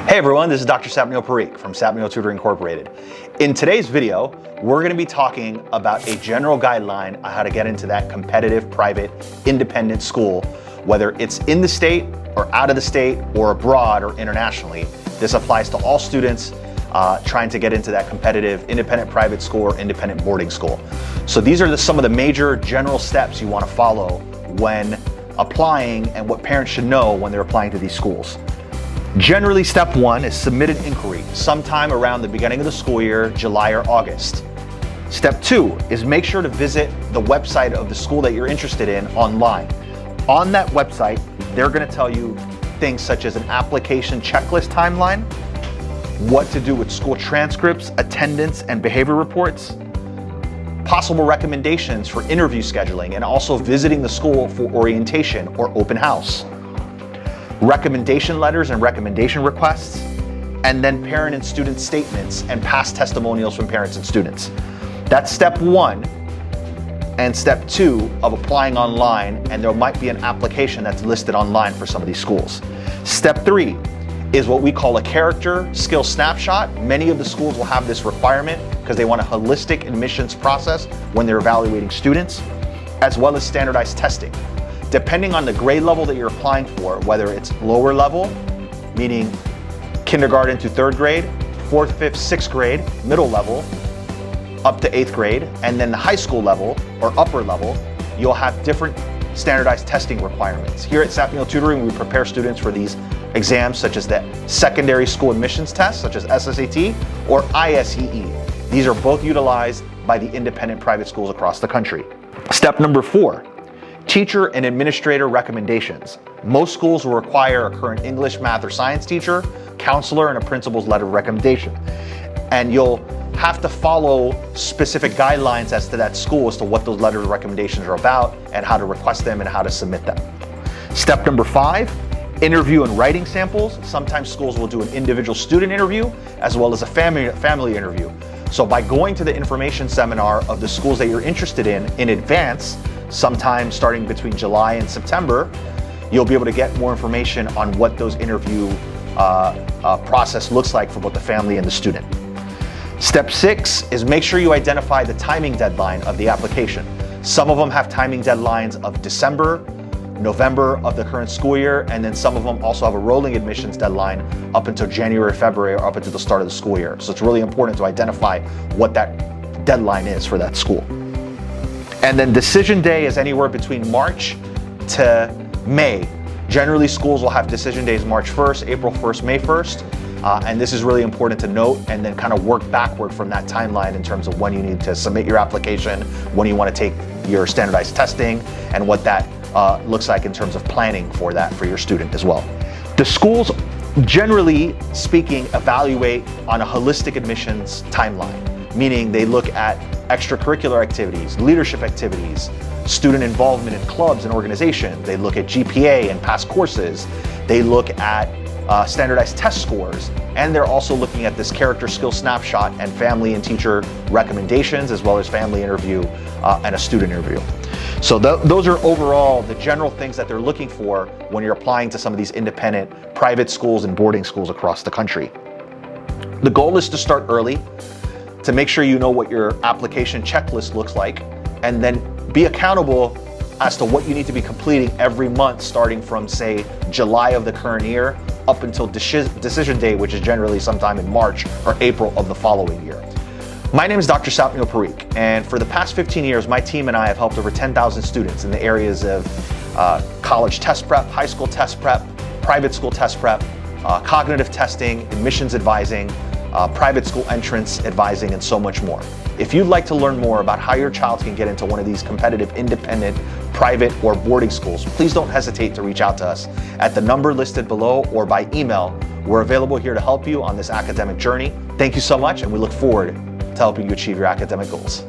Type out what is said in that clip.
Hey everyone, this is Dr. Parikh from Sept Tutoring Incorporated. In today's video, we're going to be talking about a general guideline on how to get into that competitive, private, independent school, whether it's in the state or out of the state or abroad or internationally. This applies to all students trying to get into that competitive, independent private school or independent boarding school. So these are some of the major general steps you want to follow when applying and what parents should know when they're applying to these schools. Generally, step one is submit an inquiry sometime around the beginning of the school year, July or August. Step two is make sure to visit the website of the school that you're interested in online. On that website, they're going to tell you things such as an application checklist timeline, what to do with school transcripts, attendance, and behavior reports, possible recommendations for interview scheduling, and also visiting the school for orientation or open house, recommendation letters and recommendation requests, and then parent and student statements and past testimonials from parents and students. That's step one and step two of applying online, and there might be an application that's listed online for some of these schools. Step three is what we call a character skill snapshot. Many of the schools will have this requirement because they want a holistic admissions process when they're evaluating students, as well as standardized testing. Depending on the grade level that you're applying for, whether it's lower level, meaning kindergarten to third grade, fourth, fifth, sixth grade, middle level, up to eighth grade, and then the high school level or upper level, you'll have different standardized testing requirements. Here at Sept Tutoring, we prepare students for these exams such as the secondary school admissions test, such as SSAT or ISEE. These are both utilized by the independent private schools across the country. Step number four, teacher and administrator recommendations. Most schools will require a current English, math, or science teacher, counselor, and a principal's letter of recommendation. And you'll have to follow specific guidelines as to that school as to what those letters of recommendations are about and how to request them and how to submit them. Step number five, interview and writing samples. Sometimes schools will do an individual student interview as well as a family interview. So by going to the information seminar of the schools that you're interested in advance, sometime starting between July and September, you'll be able to get more information on what those interview process looks like for both the family and the student. Step six is make sure you identify the timing deadline of the application. Some of them have timing deadlines of December, November of the current school year, and then some of them also have a rolling admissions deadline up until January, February, or up until the start of the school year. So it's really important to identify what that deadline is for that school. And then decision day is anywhere between March to May. Generally, schools will have decision days March 1st, April 1st, May 1st. And this is really important to note, and then kind of work backward from that timeline in terms of when you need to submit your application, when you want to take your standardized testing, and what that looks like in terms of planning for that for your student as well. The schools, generally speaking, evaluate on a holistic admissions timeline, meaning they look at extracurricular activities, leadership activities, student involvement in clubs and organizations. They look at GPA and past courses. They look at standardized test scores, and they're also looking at this character skill snapshot and family and teacher recommendations, as well as family interview and a student interview. So those are overall the general things that they're looking for when you're applying to some of these independent private schools and boarding schools across the country. The goal is to start early, to make sure you know what your application checklist looks like, and then be accountable as to what you need to be completing every month starting from, say, July of the current year up until decision day, which is generally sometime in March or April of the following year. My name is Dr. Parikh, and for the past 15 years, my team and I have helped over 10,000 students in the areas of college test prep, high school test prep, private school test prep, cognitive testing, admissions advising, private school entrance advising, and so much more. If you'd like to learn more about how your child can get into one of these competitive, independent, private, or boarding schools, please don't hesitate to reach out to us at the number listed below or by email. We're available here to help you on this academic journey. Thank you so much, and we look forward to helping you achieve your academic goals.